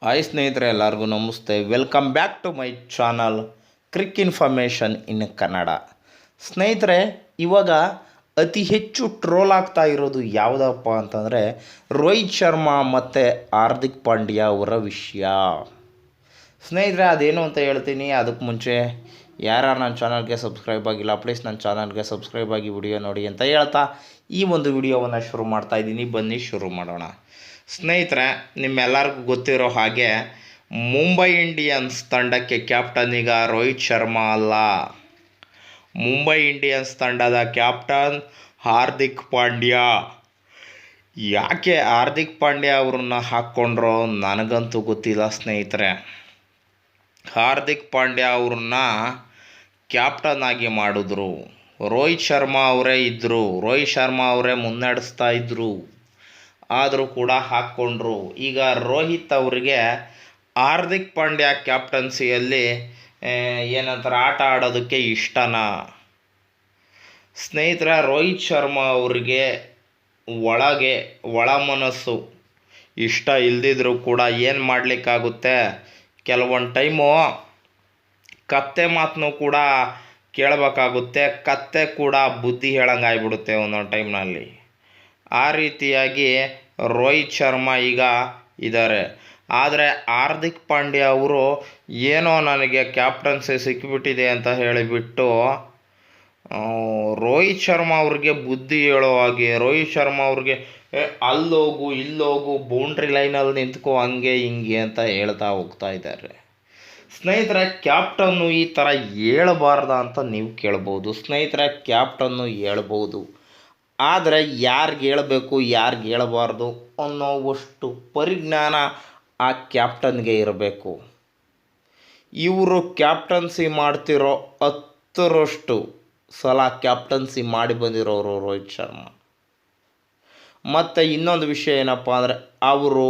Hi ಸ್ನೇಹಿತರೆ, ಎಲ್ಲರಿಗೂ ನಮಸ್ತೆ. Welcome back to my channel crick information in Kannada. ಸ್ನೇಹಿತರೆ, ಇವಾಗ ಅತಿ ಹೆಚ್ಚು ಟ್ರೋಲ್ ಆಗ್ತಾ ಇರೋದು ಯಾವುದಪ್ಪ ಅಂತಂದರೆ ರೋಹಿತ್ ಶರ್ಮಾ ಮತ್ತು ಹಾರ್ದಿಕ್ ಪಾಂಡ್ಯ ಅವರ ವಿಷಯ. ಸ್ನೇಹಿತರೆ, ಅದೇನು ಅಂತ ಹೇಳ್ತೀನಿ. ಅದಕ್ಕೆ ಮುಂಚೆ ಯಾರು ನನ್ನ ಚಾನಲ್ಗೆ ಸಬ್ಸ್ಕ್ರೈಬ್ ಆಗಿಲ್ಲ, ಪ್ಲೀಸ್ ನನ್ನ ಚಾನಲ್ಗೆ ಸಬ್ಸ್ಕ್ರೈಬ್ ಆಗಿ ವಿಡಿಯೋ ನೋಡಿ ಅಂತ ಹೇಳ್ತಾ ಈ ಒಂದು ವಿಡಿಯೋವನ್ನು ಶುರು ಮಾಡ್ತಾಯಿದ್ದೀನಿ. ಬನ್ನಿ ಶುರು ಮಾಡೋಣ. ಸ್ನೇಹಿತರೆ, ನಿಮ್ಮೆಲ್ಲರಿಗೂ ಗೊತ್ತಿರೋ ಹಾಗೆ ಮುಂಬೈ ಇಂಡಿಯನ್ಸ್ ತಂಡಕ್ಕೆ ಕ್ಯಾಪ್ಟನ್ ಈಗ ರೋಹಿತ್ ಶರ್ಮಾ ಅಲ್ಲ, ಮುಂಬೈ ಇಂಡಿಯನ್ಸ್ ತಂಡದ ಕ್ಯಾಪ್ಟನ್ ಹಾರ್ದಿಕ್ ಪಾಂಡ್ಯ. ಯಾಕೆ ಹಾರ್ದಿಕ್ ಪಾಂಡ್ಯ ಅವ್ರನ್ನ ಹಾಕ್ಕೊಂಡ್ರೋ ನನಗಂತೂ ಗೊತ್ತಿಲ್ಲ ಸ್ನೇಹಿತರೆ. ಹಾರ್ದಿಕ್ ಪಾಂಡ್ಯ ಅವ್ರನ್ನ ಕ್ಯಾಪ್ಟನ್ ಆಗಿ ಮಾಡಿದ್ರು. ರೋಹಿತ್ ಶರ್ಮಾ ಅವರೇ ಇದ್ದರು, ರೋಹಿತ್ ಶರ್ಮಾ ಅವರೇ ಮುನ್ನಡೆಸ್ತಾ ಇದ್ದರು, ಆದರೂ ಕೂಡ ಹಾಕ್ಕೊಂಡ್ರು. ಈಗ ರೋಹಿತ್ ಅವರಿಗೆ ಹಾರ್ದಿಕ್ ಪಾಂಡ್ಯ ಕ್ಯಾಪ್ಟನ್ಸಿಯಲ್ಲಿ ಏನಂತಾರೆ ಆಟ ಆಡೋದಕ್ಕೆ ಇಷ್ಟನಾ? ಸ್ನೇಹಿತರೆ, ರೋಹಿತ್ ಶರ್ಮಾ ಅವರಿಗೆ ಒಳ ಮನಸ್ಸು ಇಷ್ಟ ಇಲ್ಲದಿದ್ರೂ ಕೂಡ ಏನು ಮಾಡಲಿಕ್ಕಾಗುತ್ತೆ, ಕೆಲವೊಂದು ಟೈಮು ಕತ್ತೆ ಮಾತನ್ನು ಕೂಡ ಕೇಳಬೇಕಾಗುತ್ತೆ. ಕತ್ತೆ ಕೂಡ ಬುದ್ಧಿ ಹೇಳಂಗೆ ಆಗಿಬಿಡುತ್ತೆ ಒಂದೊಂದು ಟೈಮ್ನಲ್ಲಿ. ಆ ರೀತಿಯಾಗಿ ರೋಹಿತ್ ಶರ್ಮಾ ಈಗ ಇದ್ದಾರೆ. ಆದರೆ ಹಾರ್ದಿಕ್ ಪಾಂಡ್ಯ ಅವರು ಏನೋ ನನಗೆ ಕ್ಯಾಪ್ಟನ್ಸಿ ಸಿಕ್ಕಿಬಿಟ್ಟಿದೆ ಅಂತ ಹೇಳಿಬಿಟ್ಟು ರೋಹಿತ್ ಶರ್ಮಾ ಅವ್ರಿಗೆ ಬುದ್ಧಿ ಹೇಳೋ ಹಾಗೆ, ರೋಹಿತ್ ಶರ್ಮಾ ಅವ್ರಿಗೆ ಅಲ್ಲೋಗು ಇಲ್ಲೋಗು ಬೌಂಡ್ರಿ ಲೈನಲ್ಲಿ ನಿಂತ್ಕೋ ಹಂಗೆ ಹಿಂಗೆ ಅಂತ ಹೇಳ್ತಾ ಹೋಗ್ತಾ ಇದ್ದಾರೆ. ಸ್ನೇಹಿತರೆ, ಕ್ಯಾಪ್ಟನ್ನು ಈ ಥರ ಹೇಳಬಾರ್ದ ಅಂತ ನೀವು ಕೇಳ್ಬೋದು. ಸ್ನೇಹಿತರೆ, ಕ್ಯಾಪ್ಟನ್ನು ಹೇಳ್ಬೋದು, ಆದರೆ ಯಾರಿಗೆ ಹೇಳಬೇಕು ಯಾರಿಗೆ ಹೇಳಬಾರ್ದು ಅನ್ನೋವಷ್ಟು ಪರಿಜ್ಞಾನ ಆ ಕ್ಯಾಪ್ಟನ್ಗೆ ಇರಬೇಕು. ಇವರು ಕ್ಯಾಪ್ಟನ್ಸಿ ಮಾಡ್ತಿರೋ 10ರಷ್ಟು ಸಲ ಕ್ಯಾಪ್ಟನ್ಸಿ ಮಾಡಿ ಬಂದಿರೋರು ರೋಹಿತ್ ಶರ್ಮಾ. ಮತ್ತು ಇನ್ನೊಂದು ವಿಷಯ ಏನಪ್ಪ ಅಂದರೆ ಅವರು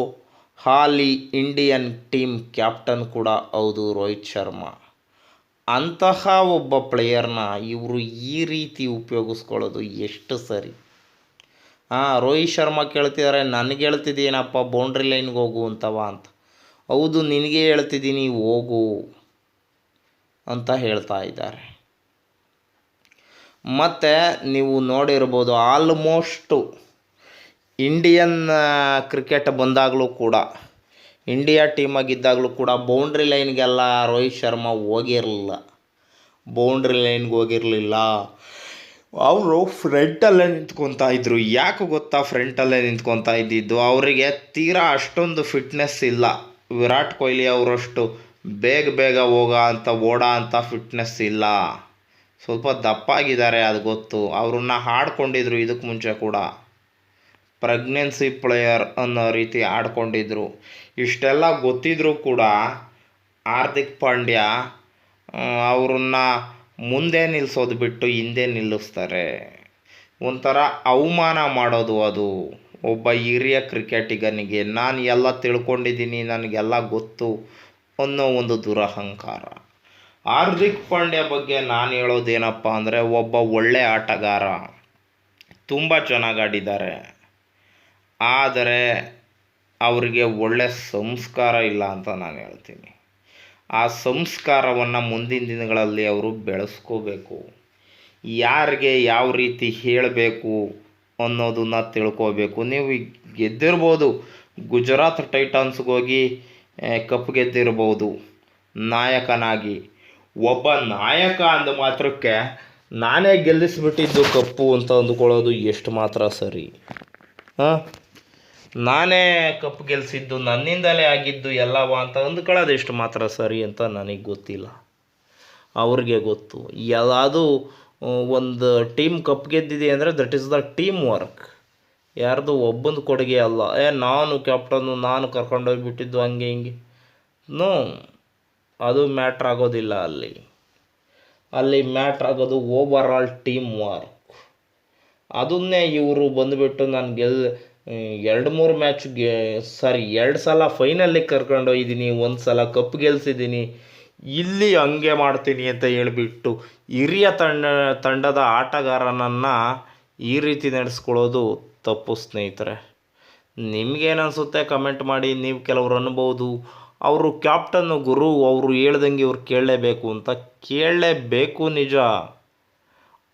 ಹಾಲಿ ಇಂಡಿಯನ್ ಟೀಮ್ ಕ್ಯಾಪ್ಟನ್ ಕೂಡ ಹೌದು ರೋಹಿತ್ ಶರ್ಮಾ. ಅಂತಹ ಒಬ್ಬ ಪ್ಲೇಯರ್ನ ಇವರು ಈ ರೀತಿ ಉಪಯೋಗಿಸ್ಕೊಳ್ಳೋದು ಎಷ್ಟು ಸರಿ? ರೋಹಿತ್ ಶರ್ಮಾ ಕೇಳ್ತಿದ್ದಾರೆ, ನನಗೆ ಹೇಳ್ತಿದ್ದೀನಪ್ಪ ಬೌಂಡ್ರಿ ಲೈನ್ಗೆ ಹೋಗು ಅಂತವ ಅಂತ. ಹೌದು, ನಿನಗೆ ಹೇಳ್ತಿದ್ದೀನಿ ಹೋಗು ಅಂತ ಹೇಳ್ತಾ ಇದ್ದಾರೆ. ಮತ್ತು ನೀವು ನೋಡಿರ್ಬೋದು, ಆಲ್ಮೋಸ್ಟು ಇಂಡಿಯನ್ ಕ್ರಿಕೆಟ್ ಬಂದಾಗಲೂ ಕೂಡ, ಇಂಡಿಯಾ ಟೀಮಾಗಿದ್ದಾಗಲೂ ಕೂಡ ಬೌಂಡ್ರಿ ಲೈನ್ಗೆಲ್ಲ ರೋಹಿತ್ ಶರ್ಮಾ ಬೌಂಡ್ರಿ ಲೈನ್ಗೆ ಹೋಗಿರಲಿಲ್ಲ. ಅವರು ಫ್ರಂಟಲ್ಲೇ ನಿಂತ್ಕೊತಾ ಇದ್ದರು. ಯಾಕೆ ಗೊತ್ತಾ ಫ್ರಂಟಲ್ಲೇ ನಿಂತ್ಕೊತಾ ಇದ್ದಿದ್ದು? ಅವರಿಗೆ ತೀರಾ ಅಷ್ಟೊಂದು ಫಿಟ್ನೆಸ್ ಇಲ್ಲ. ವಿರಾಟ್ ಕೊಹ್ಲಿ ಅವರಷ್ಟು ಬೇಗ ಓಡೋ ಅಂಥ ಫಿಟ್ನೆಸ್ ಇಲ್ಲ. ಸ್ವಲ್ಪ ದಪ್ಪಾಗಿದ್ದಾರೆ, ಅದು ಗೊತ್ತು. ಅವ್ರನ್ನ ಆಡ್ಕೊಂಡಿದ್ರು ಇದಕ್ಕೆ ಮುಂಚೆ ಕೂಡ, ಪ್ರೆಗ್ನೆನ್ಸಿ ಪ್ಲೇಯರ್ ಅನ್ನೋ ರೀತಿ ಆಡ್ಕೊಂಡಿದ್ರು. ಇಷ್ಟೆಲ್ಲ ಗೊತ್ತಿದ್ರೂ ಕೂಡ ಹಾರ್ದಿಕ್ ಪಾಂಡ್ಯ ಅವ್ರನ್ನ ಮುಂದೆ ನಿಲ್ಲಿಸೋದು ಬಿಟ್ಟು ಹಿಂದೆ ನಿಲ್ಲಿಸ್ತಾರೆ. ಒಂಥರ ಅವಮಾನ ಮಾಡೋದು ಅದು ಒಬ್ಬ ಹಿರಿಯ ಕ್ರಿಕೆಟಿಗನಿಗೆ. ನಾನು ಎಲ್ಲ ತಿಳ್ಕೊಂಡಿದ್ದೀನಿ, ನನಗೆಲ್ಲ ಗೊತ್ತು ಅನ್ನೋ ಒಂದು ದುರಹಂಕಾರ. ಹಾರ್ದಿಕ್ ಪಾಂಡ್ಯ ಬಗ್ಗೆ ನಾನು ಹೇಳೋದೇನಪ್ಪ ಅಂದರೆ, ಒಬ್ಬ ಒಳ್ಳೆ ಆಟಗಾರ, ತುಂಬ ಚೆನ್ನಾಗಿ ಆಡಿದ್ದಾರೆ. ಆದರೆ ಅವರಿಗೆ ಒಳ್ಳೆ ಸಂಸ್ಕಾರ ಇಲ್ಲ ಅಂತ ನಾನು ಹೇಳ್ತೀನಿ. ಆ ಸಂಸ್ಕಾರವನ್ನು ಮುಂದಿನ ದಿನಗಳಲ್ಲಿ ಅವರು ಬೆಳೆಸ್ಕೋಬೇಕು. ಯಾರಿಗೆ ಯಾವ ರೀತಿ ಹೇಳಬೇಕು ಅನ್ನೋದನ್ನ ತಿಳ್ಕೋಬೇಕು. ನೀವು ಗೆದ್ದಿರ್ಬೋದು, ಗುಜರಾತ್ ಟೈಟನ್ಸ್ಗೆ ಹೋಗಿ ಕಪ್ ಗೆದ್ದಿರ್ಬೋದು ನಾಯಕನಾಗಿ. ಒಬ್ಬ ನಾಯಕ ಅಂದ ಮಾತ್ರಕ್ಕೆ ನಾನೇ ಗೆಲ್ಲಿಸ್ಬಿಟ್ಟಿದ್ದು ಕಪ್ಪು ಅಂತ ಅಂದ್ಕೊಳ್ಳೋದು ಎಷ್ಟು ಮಾತ್ರ ಸರಿ? ನಾನೇ ಕಪ್ ಗೆಲ್ಲಿಸಿದ್ದು, ನನ್ನಿಂದಲೇ ಆಗಿದ್ದು ಎಲ್ಲವ ಅಂತ ಅಂದ್ಕೊಳ್ಳೋದು ಎಷ್ಟು ಮಾತ್ರ ಸರಿ ಅಂತ ನನಗೆ ಗೊತ್ತಿಲ್ಲ. ಅವ್ರಿಗೆ ಗೊತ್ತು. ಅದು ಒಂದು ಟೀಮ್ ಕಪ್ ಗೆದ್ದಿದೆ ಅಂದರೆ that is the team work, ಯಾರ್ದು ಒಬ್ಬಂದು ಕೊಡುಗೆ ಅಲ್ಲ. ನಾನು ಕ್ಯಾಪ್ಟನ್ನು, ನಾನು ಕರ್ಕೊಂಡೋಗ್ಬಿಟ್ಟಿದ್ದು ಹಂಗೆ ಹಿಂಗೆ, ನೋ, ಅದು ಮ್ಯಾಟ್ರ್ ಆಗೋದಿಲ್ಲ. ಅಲ್ಲಿ ಮ್ಯಾಟ್ರ್ ಆಗೋದು ಓವರ್ ಆಲ್ ಟೀಮ್ ವರ್ಕ್. ಅದನ್ನೇ ಇವರು ಬಂದುಬಿಟ್ಟು ನಾನು 2-3 ಮ್ಯಾಚ್ 2 ಸಲ ಫೈನಲ್ಲಿಗೆ ಕರ್ಕೊಂಡೋಗಿದ್ದೀನಿ, 1 ಸಲ ಕಪ್ ಗೆಲ್ಸಿದ್ದೀನಿ, ಇಲ್ಲಿ ಹಂಗೆ ಮಾಡ್ತೀನಿ ಅಂತ ಹೇಳಿಬಿಟ್ಟು ಹಿರಿಯ ತಂಡದ ಆಟಗಾರನನ್ನು ಈ ರೀತಿ ನಡೆಸ್ಕೊಳ್ಳೋದು ತಪ್ಪು ಸ್ನೇಹಿತರೆ. ನಿಮ್ಗೇನು ಅನಿಸುತ್ತೆ ಕಮೆಂಟ್ ಮಾಡಿ. ನೀವು ಕೆಲವರು ಅನ್ಬೋದು ಅವರು ಕ್ಯಾಪ್ಟನ್ನು ಗುರು, ಅವರು ಹೇಳ್ದಂಗೆ ಇವ್ರು ಕೇಳಲೇಬೇಕು ಅಂತ. ಕೇಳಲೇಬೇಕು ನಿಜ,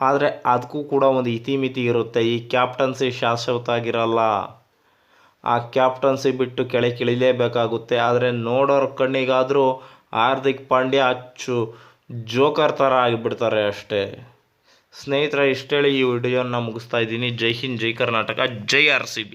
ಆದರೆ ಅದಕ್ಕೂ ಕೂಡ ಒಂದು ಇತಿಮಿತಿ ಇರುತ್ತೆ. ಈ ಕ್ಯಾಪ್ಟನ್ಸಿ ಶಾಶ್ವತ ಆಗಿರಲ್ಲ. ಆ ಕ್ಯಾಪ್ಟನ್ಸಿ ಬಿಟ್ಟು ಕೆಳಗಿಳಿಲೇಬೇಕಾಗುತ್ತೆ. ಆದರೆ ನೋಡೋರ ಕಣ್ಣಿಗಾದರೂ ಹಾರ್ದಿಕ್ ಪಾಂಡ್ಯ ಅಚ್ಚು ಜೋಕರ್ ಥರ ಆಗಿಬಿಡ್ತಾರೆ ಅಷ್ಟೇ. ಸ್ನೇಹಿತರೆ, ಇಷ್ಟೇಳಿ ಈ ವಿಡಿಯೋನ ಮುಗಿಸ್ತಾ ಇದ್ದೀನಿ. ಜೈ ಹಿಂದ್, ಜೈ ಕರ್ನಾಟಕ, ಜೈ RCB.